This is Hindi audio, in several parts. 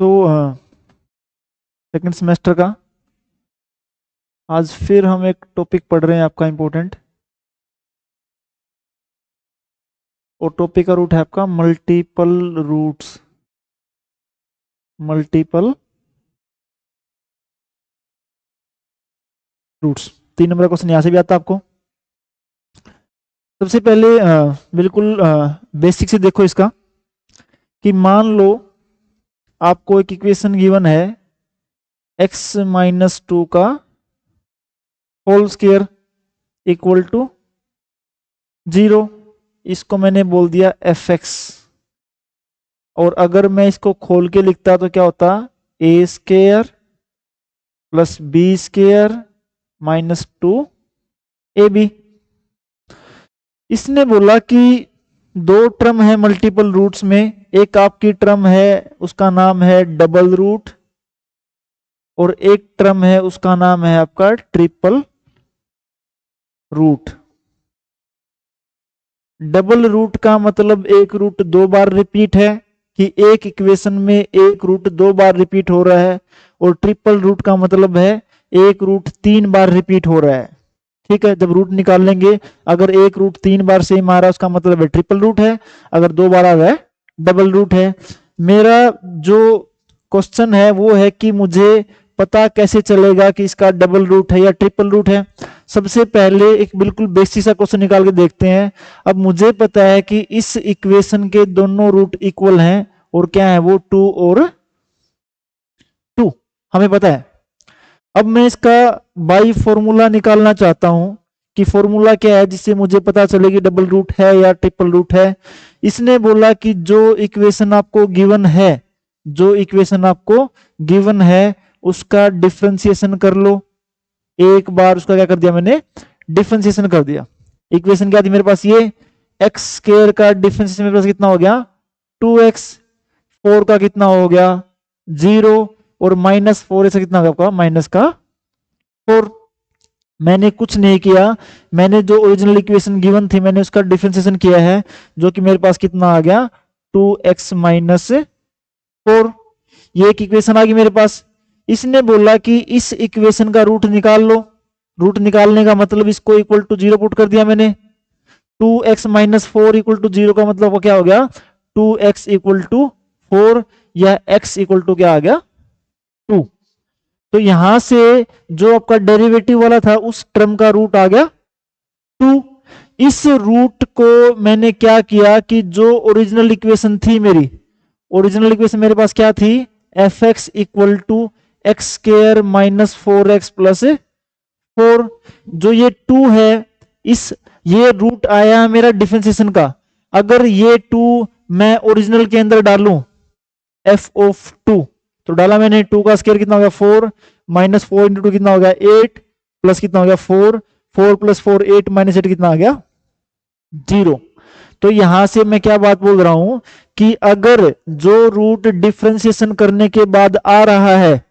तो सेकंड सेमेस्टर का आज फिर हम एक टॉपिक पढ़ रहे हैं आपका इम्पोर्टेंट, और टॉपिक का रूट है आपका multiple roots. Multiple roots 3 number का क्वेश्चन यहाँ से भी आता है आपको। सबसे पहले बिल्कुल बेसिक से देखो इसका कि मान लो आपको एक इक्वेशन गिवन है x-2 का होल स्क्वायर इक्वल टू 0। इसको मैंने बोल दिया fx, और अगर मैं इसको खोल के लिखता तो क्या होता, a square plus b square minus 2ab। इसने बोला कि दो टर्म है मल्टीपल रूट्स में, एक आपकी टर्म है उसका नाम है डबल रूट, और एक टर्म है उसका नाम है आपका ट्रिपल रूट। डबल रूट का मतलब एक रूट 2 बार रिपीट है, कि एक इक्वेशन में एक रूट 2 बार रिपीट हो रहा है, और ट्रिपल रूट का मतलब है एक रूट 3 बार रिपीट हो रहा है। ठीक है, जब रूट निकाल लेंगे, अगर एक रूट 3 बार सेम आ रहा है उसका मतलब है ट्रिपल रूट है, अगर 2 बार आ रहा है डबल रूट है। मेरा जो क्वेश्चन है वो है कि मुझे पता कैसे चलेगा कि इसका डबल रूट है या ट्रिपल रूट है। सबसे पहले एक बिल्कुल बेसिक सा क्वेश्चन निकाल के देखते हैं। अब मुझे पता है कि इस इक्वेशन के दोनों रूट इक्वल हैं, और क्या है वो 2 और 2 हमें पता है। अब मैं इसका बाई फॉर्मूला निकालना चाहता हूं कि फॉर्मूला क्या है जिससे मुझे पता चले कि डबल रूट है या ट्रिपल रूट है। इसने बोला कि जो इक्वेशन आपको गिवन है, जो इक्वेशन आपको गिवन है उसका डिफरेंशिएशन कर लो। एक बार उसका क्या कर दिया मैंने, डिफरेंशिएशन कर दिया। इक्वेशन क्या थी मेरे पास, ये एक्स स्क्वायर का डिफरेंशिएशन मेरे पास कितना हो गया 2x, 4 का कितना हो गया 0, और माइनस 4 से कितना होगा आपका माइनस का 4। मैंने कुछ नहीं किया, मैंने जो ओरिजिनल इक्वेशन गिवन थी मैंने उसका डिफरेंशिएशन किया है, जो कि मेरे पास कितना आ गया 2x माइनस 4। ये एक इक्वेशन आ गई मेरे पास। इसने बोला कि इस इक्वेशन का रूट निकाल लो। रूट निकालने का मतलब इसको इक्वल टू 0 पुट कर दिया मैंने। 2x माइनस 4 इक्वल टू 0 का मतलब क्या हो गया 2x इक्वल टू 4, या x इक्वल टू क्या आ गया 2। तो यहां से जो आपका डेरिवेटिव वाला था उस टर्म का रूट आ गया 2। इस रूट को मैंने क्या किया कि जो ओरिजिनल इक्वेशन थी मेरी, ओरिजिनल इक्वेशन मेरे पास क्या थी fx equal to x square minus 4x plus 4। जो ये 2 है, इस ये रूट आया मेरा डिफरेंशिएशन का। अगर ये 2 मैं ओरिजिनल के अंदर डालूं f ऑफ 2, तो डाला मैंने 2 का स्क्वायर कितना हो गया 4, माइनस 4 इंटू 2 कितना हो गया 8, प्लस कितना हो गया 4, 4 प्लस 4 8, माइनस 8 कितना आ गया 0। तो यहां से मैं क्या बात बोल रहा हूं कि अगर जो रूट डिफरेंशिएशन करने के बाद आ रहा है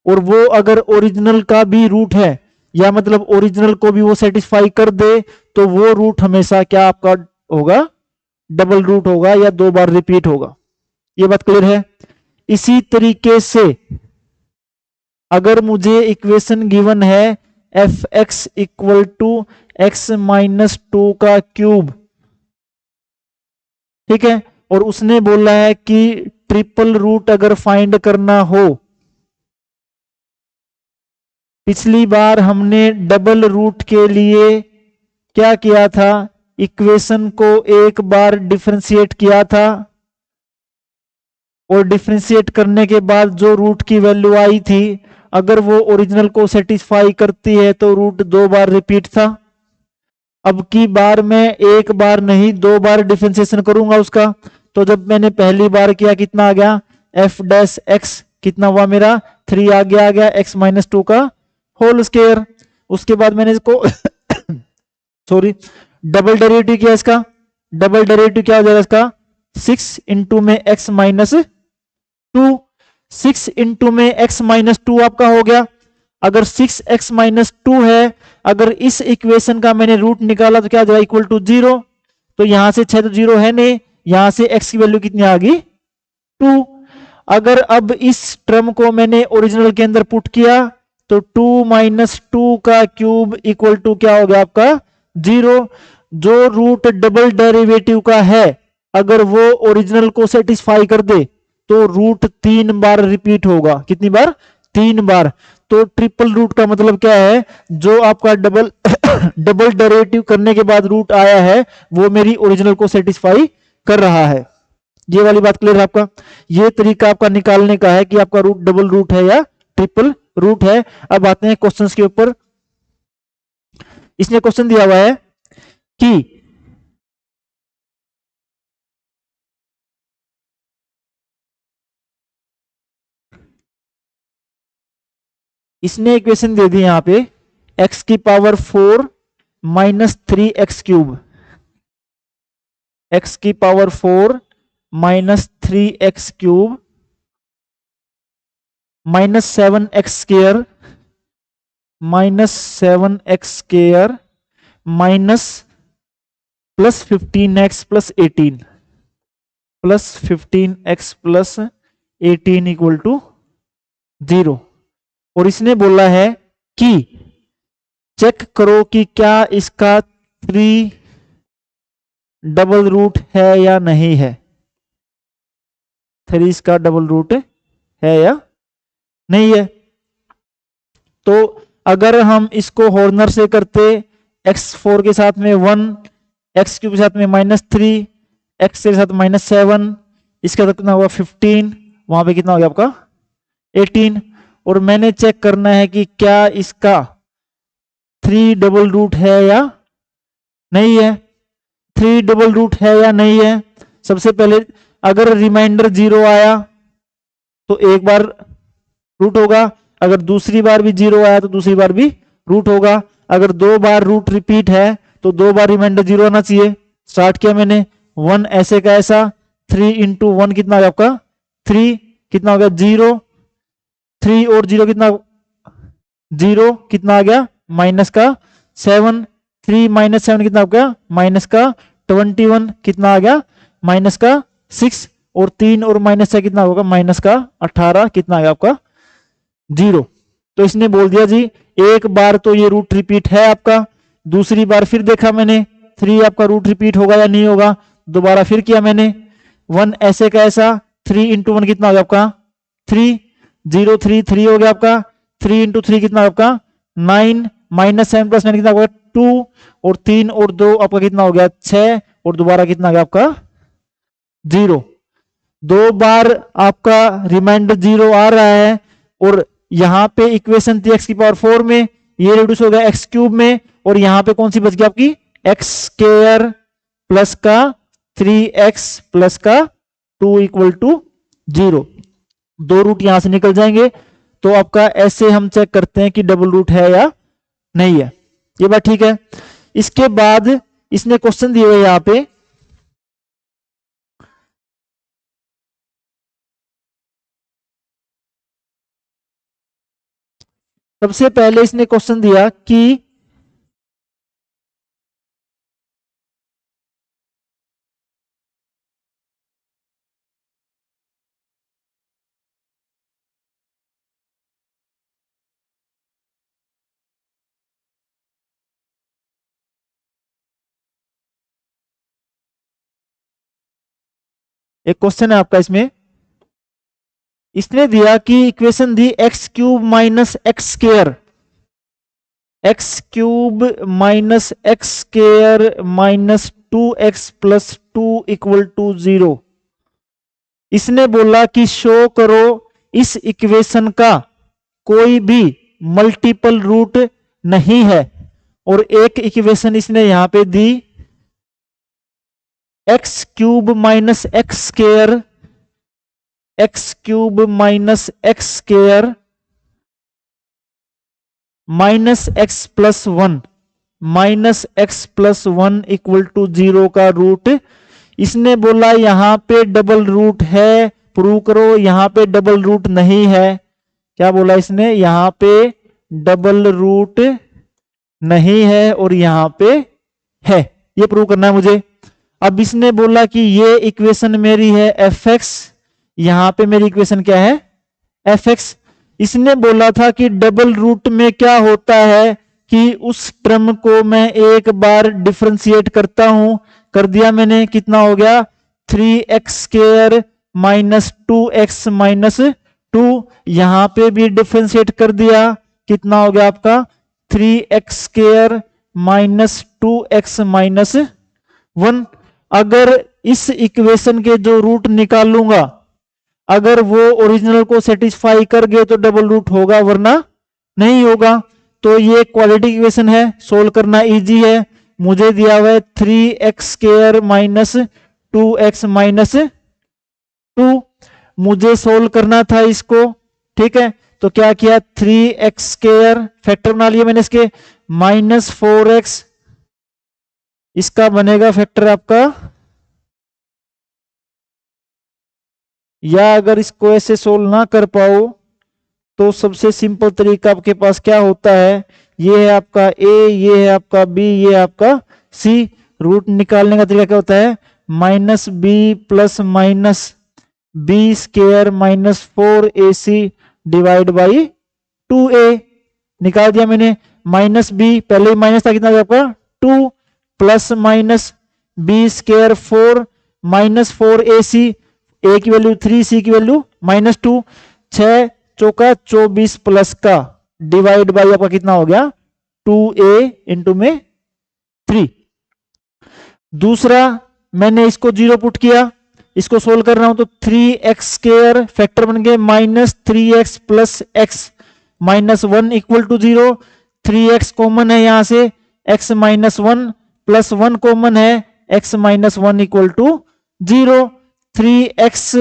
और वो अगर ओरिजिनल का भी रूट है, या मतलब ओरिजिनल को भी वो सेटिस्फाई कर दे, तो वो रूट हमेशा क्या आपका होगा डबल रूट होगा, या 2 बार रिपीट होगा। ये बात क्लियर है। इसी तरीके से अगर मुझे इक्वेशन गिवन है F X equal to X minus 2 का क्यूब, ठीक है, और उसने बोला है कि ट्रिपल रूट अगर फाइंड करना हो, पिछली बार हमने डबल रूट के लिए क्या किया था, इक्वेशन को एक बार डिफरेंशिएट किया था, और डिफरेंशिएट करने के बाद जो रूट की वैल्यू आई थी अगर वो ओरिजिनल को सेटिस्फाई करती है तो रूट 2 बार रिपीट था। अब की बार मैं एक बार नहीं 2 बार डिफरेंशिएशन करूंगा उसका। तो जब मैंने पहली बार किया कितना आ गया एफ डैश एक्स, कितना हुआ मेरा 3 आ गया एक्स माइनस 2 का होल स्क्वायर। उसके बाद मैंने इसको सॉरी डबल डेरिवेटिव किया इसका। डबल डेरिवेटिव क्या हो जाएगा इसका 6 इंटू में एक्स माइनस 2, 6 इंटू में एक्स माइनस 2 आपका हो गया। अगर 6x माइनस 2 है, अगर इस इक्वेशन का मैंने रूट निकाला तो क्या हो जाएगा इक्वल टू 0। तो यहां से 6 तो 0 है नहीं, यहां से x की वैल्यू कितनी आ गई 2। अगर अब इस टर्म को मैंने ओरिजिनल के अंदर पुट किया तो 2 माइनस 2 का क्यूब इक्वल टू क्या हो गया आपका 0। जो रूट डबल डेरिवेटिव का है अगर वो ओरिजिनल को सेटिस्फाई कर दे तो रूट 3 बार रिपीट होगा। कितनी बार? 3 बार। तो ट्रिपल रूट का मतलब क्या है? जो आपका डबल डबल डेरिवेटिव करने के बाद रूट आया है वो मेरी ओरिजिनल को सेटिस्फाई कर रहा है। ये वाली बात क्लियर है आपका? ये तरीका आपका निकालने का है कि आपका रूट डबल रूट है या ट्रिपल रूट है। अब आते हैं क्वेश्चंस के ऊपर। इसने क्वेश्चन दिया हुआ है कि इसने इक्वेशन दे दी यहां पे x की power 4 minus 3x cube, x की power 4 minus 3x cube minus 7x square minus 7x square minus plus 15x plus 18 plus 15x plus 18 equal to 0। और इसने बोला है कि चेक करो कि क्या इसका 3 डबल रूट है या नहीं है। 3 इसका डबल रूट है या नहीं है। तो अगर हम इसको हॉर्नर से करते x4 के साथ में 1, x3 के साथ में -3, x के साथ -7, इसका कितना होगा 15, वहां पे कितना हो गया आपका 18। और मैंने चेक करना है कि क्या इसका 3 डबल रूट है या नहीं है। 3 डबल रूट है या नहीं है। सबसे पहले अगर रिमाइंडर 0 आया तो एक बार रूट होगा, अगर दूसरी बार भी 0 आया तो दूसरी बार भी रूट होगा। अगर 2 बार रूट रिपीट है तो 2 बार रिमाइंडर 0 आना चाहिए। स्टार्ट किया मैंने 1 ऐसे का ऐसा, 3 इंटू 1 कितना होगा आपका 3, कितना हो गया 0, 3 और 0 कितना 0, कितना आ गया माइनस का 7, 3 माइनस 7 कितना हो गया माइनस का 21, कितना आ गया माइनस का 6, और 3 और माइनस से कितना होगा माइनस का 18, कितना आ गया आपका 0। तो इसने बोल दिया जी एक बार तो ये रूट रिपीट है आपका, दूसरी बार फिर देखा मैंने 3 आपका रूट रिपीट होगा या नहीं होगा, दोबारा फिर किया मैंने 1 ऐसे का ऐसा, 3 इंटू 1 कितना हो गया आपका 3, 0 3 3 हो गया आपका, 3 इंटू 3 कितना आपका 9, माइनस 7 प्लस 9 कितना होगा 2, और 3 और 2 आपका कितना हो गया 6, और दोबारा कितना आ गया आपका 0। 2 बार आपका रिमाइंडर 0 आ रहा है, और यहां पे इक्वेशन थी x की पावर 4 में, ये रिड्यूस हो गया x क्यूब में, और यहां पे कौन सी बच गई आपकी x स्क्वायर प्लस का 3x प्लस का 2 इक्वल टू 0। 2 रूट यहां से निकल जाएंगे। तो आपका ऐसे हम चेक करते हैं कि डबल रूट है या नहीं है। ये बात ठीक है। इसके बाद इसने क्वेश्चन दिए हुए यहां पे सबसे पहले इसने क्वेश्चन दिया कि एक क्वेश्चन है आपका इसमें, इसने दिया कि इक्वेशन दी x cube minus x square, x cube minus x square minus 2x plus 2 equal to 0। इसने बोला कि शो करो इस इक्वेशन का कोई भी मल्टीपल रूट नहीं है। और एक इक्वेशन इसने यहां पे दी X cube minus x square, x cube minus x square minus X plus 1, minus X plus 1 equal to 0 का रूट। इसने बोला यहां पे डबल रूट है, प्रूव करो यहां पे डबल रूट नहीं है। क्या बोला इसने? यहां पे डबल रूट नहीं है और यहां पे है, ये प्रूव करना है मुझे। अब इसने बोला कि ये इक्वेशन मेरी है एफ एक्स, यहां पे मेरी इक्वेशन क्या है, एफ एक्स। इसने बोला था कि डबल रूट में क्या होता है कि उस टर्म को मैं एक बार डिफरेंशिएट करता हूं, कर दिया मैंने, कितना हो गया 3x² माइनस 2x माइनस 2। यहां पे भी डिफरेंशिएट कर दिया, कितना हो गया आपका 3x² माइनस 2x माइनस 1। अगर इस इक्वेशन के जो रूट निकालूंगा अगर वो ओरिजिनल को सेटिस्फाई कर गए तो डबल रूट होगा, वरना नहीं होगा। तो ये क्वाड्रेटिक इक्वेशन है, सोल्व करना इजी है। मुझे दिया हुआ है 3x² माइनस 2x माइनस 2, मुझे सोल्व करना था इसको, ठीक है। तो क्या किया 3x² फैक्टर बना लिया मैंने इसके, माइनस 4x, इसका बनेगा फैक्टर आपका, या अगर इसको ऐसे सोल्व ना कर पाओ तो सबसे सिंपल तरीका आपके पास क्या होता है, ये है आपका a, ये है आपका b, ये है आपका c। रूट निकालने का तरीका क्या होता है, minus b plus minus b² minus 4ac divide by 2a। निकाल दिया मैंने, माइनस b पहले ही माइनस था, कितना था आपका 2 plus minus b² 4 minus 4ac, a की वैल्यू 3, c की वैल्यू माइनस 2, 6 चौका 24 प्लस का डिवाइड बाई आपका कितना हो गया 2a इंटू में 3। दूसरा मैंने इसको 0 पुट किया, इसको सोल्व कर रहा हूं तो 3x² फैक्टर बन गए minus 3x plus x minus 1 equal to 0। 3x common है यहां से, x माइनस 1 प्लस 1 कॉमन है, x minus 1 equal to 0। 3x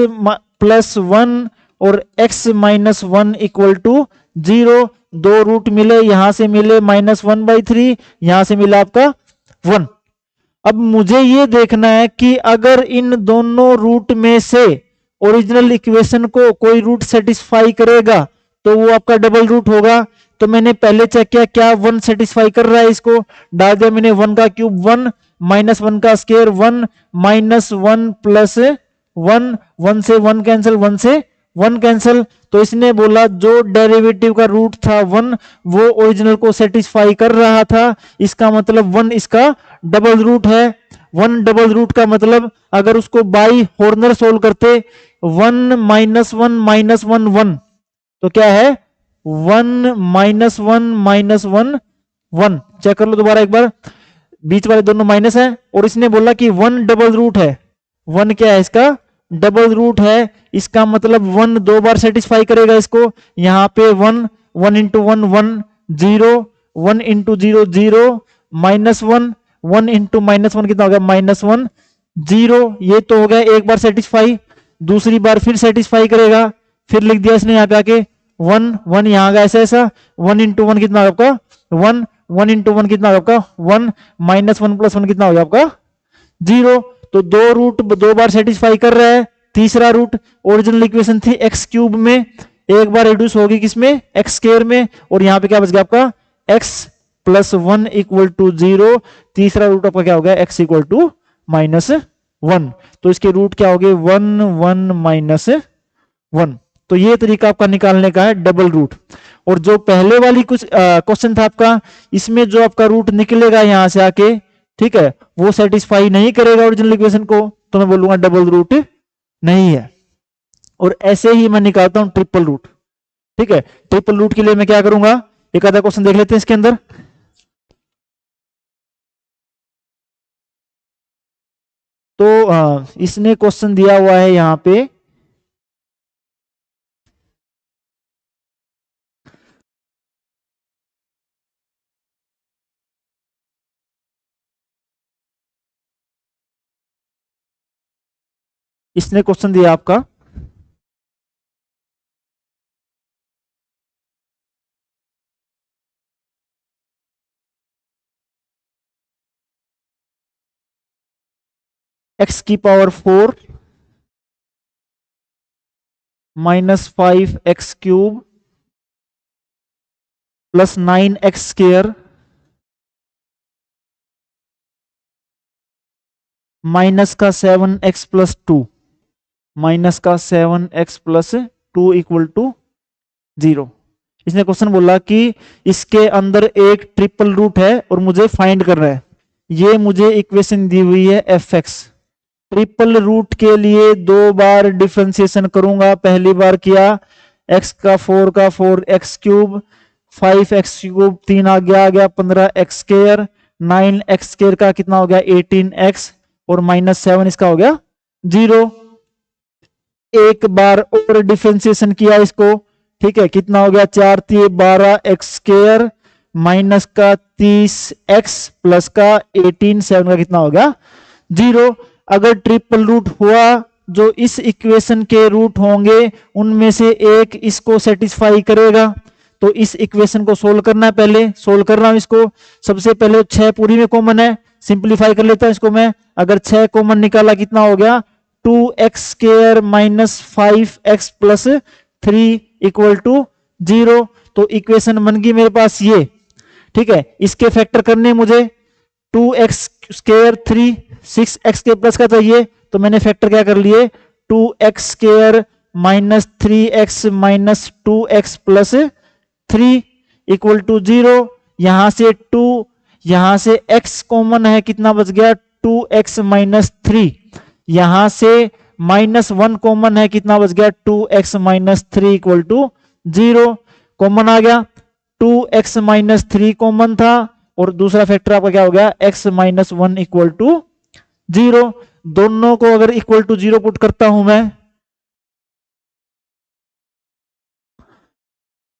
plus 1 और x माइनस 1 इक्वल टू 0। दो रूट मिले, यहां से मिले माइनस 1/3, यहां से मिला आपका 1। अब मुझे ये देखना है कि अगर इन दोनों रूट में से ओरिजिनल इक्वेशन को कोई रूट सेटिस्फाई करेगा तो वो आपका डबल रूट होगा। तो मैंने पहले चेक किया क्या 1 सेटिस्फाई कर रहा है, इसको डाल दिया मैंने, 1 का क्यूब 1 माइनस 1 का स्क्वायर 1 माइनस 1 प्लस 1, 1 से 1 कैंसिल, 1 से 1 कैंसिल। तो इसने बोला जो डेरिवेटिव का रूट था 1 वो ओरिजिनल को सेटिस्फाई कर रहा था, इसका मतलब 1 इसका डबल रूट है। 1 डबल रूट का मतलब अगर उसको बाई हॉर्नर सोल्व करते 1 माइनस 1 माइनस 1 1, तो क्या है 1 माइनस 1 माइनस 1 1। चेक कर लो दोबारा एक बार, बीच वाले दोनों माइनस है और इसने बोला कि 1 डबल रूट है। 1 क्या है इसका डबल रूट है, इसका मतलब 1 दो बार सेटिस्फाई करेगा इसको। यहां पे 1 1 into 1 1 0 1 into 0 0 minus 1 1 into minus 1 कितना हो गया माइनस 1 0। ये तो हो गया एक बार सेटिस्फाई, दूसरी बार फिर सेटिस्फाई करेगा, फिर लिख दिया इसने यहाँ पे आके 1 1 यहाँ गया ऐसा ऐसा, 1 इंटू 1 कितना होगा आपका 1 1 इंटू 1 कितना होगा आपका 1 माइनस 1 प्लस 1 कितना हो गया आपका 0। तो दो रूट दो बार सेटिस्फाई कर रहा है। तीसरा रूट ओरिजिनल इक्वेशन थी x³ में, एक बार रिड्यूस होगी किसमें x² में, और यहां पे क्या बच गया आपका x प्लस 1 इक्वल टू 0। तीसरा रूट आपका क्या हो गया x इक्वल टू माइनस 1। तो इसके रूट क्या हो गए 1 1 माइनस 1। तो ये तरीका आपका निकालने का है डबल रूट। और जो पहले वाली कुछ क्वेश्चन था आपका, इसमें जो आपका रूट निकलेगा यहां से आके, ठीक है, वो सेटिस्फाई नहीं करेगा ओरिजिनल इक्वेशन को, तो मैं बोलूंगा डबल रूट नहीं है। और ऐसे ही मैं निकालता हूं ट्रिपल रूट, ठीक है। ट्रिपल रूट के लिए मैं क्या करूंगा, एक आधा क्वेश्चन देख लेते हैं इसके अंदर। तो इसने क्वेश्चन दिया हुआ है यहां पे, इसने क्वेश्चन दिया आपका x की power 4 minus 5x³ plus 9x² minus का 7x प्लस 2। माइनस का 7x प्लस 2 इक्वल टू 0। इसने क्वेश्चन बोला कि इसके अंदर एक ट्रिपल रूट है और मुझे फाइंड करना है। ये मुझे इक्वेशन दी हुई है fx। ट्रिपल रूट के लिए 2 बार डिफरेंशिएशन करूंगा। पहली बार किया x का 4 का 4x क्यूब, 5x क्यूब 3 आ गया 15x स्क्वायर, 9x स्क्वायर का कितना हो गया 18x और माइनस 7 इसका हो गया 0। एक बार और डिफरेंशिएशन किया इसको, ठीक है, कितना हो गया 4 3 12x स्क्वायर माइनस का 30x प्लस का 18 7 का कितना हो गया 0। अगर ट्रिपल रूट हुआ, जो इस इक्वेशन के रूट होंगे उनमें से एक इसको सेटिस्फाई करेगा। तो इस इक्वेशन को सोल्व करना है। पहले सोल्व कर रहा हूं इसको। सबसे पहले 6 पूरी में कॉमन है, सिंप्लीफाई कर लेता हूं इसको मैं। अगर 6 कॉमन निकाला कितना हो गया 2x square minus 5x plus 3 equal to 0। तो इक्वेशन बन गई मेरे पास ये, ठीक है। इसके फैक्टर करने मुझे 2x स्क्वायर 3 6x के प्लस का चाहिए, तो मैंने फैक्टर क्या कर लिए 2x square minus 3x minus 2x plus 3 equal to 0। यहां से 2, यहां से x कॉमन है, कितना बच गया 2x माइनस 3। यहां से माइनस 1 कॉमन है, कितना बच गया 2x minus 3 equal to 0। Common आ गया 2x माइनस 3 कॉमन था और दूसरा फैक्टर आपका क्या हो गया x माइनस 1 इक्वल टू 0। दोनों को अगर इक्वल टू 0 पुट करता हूं मैं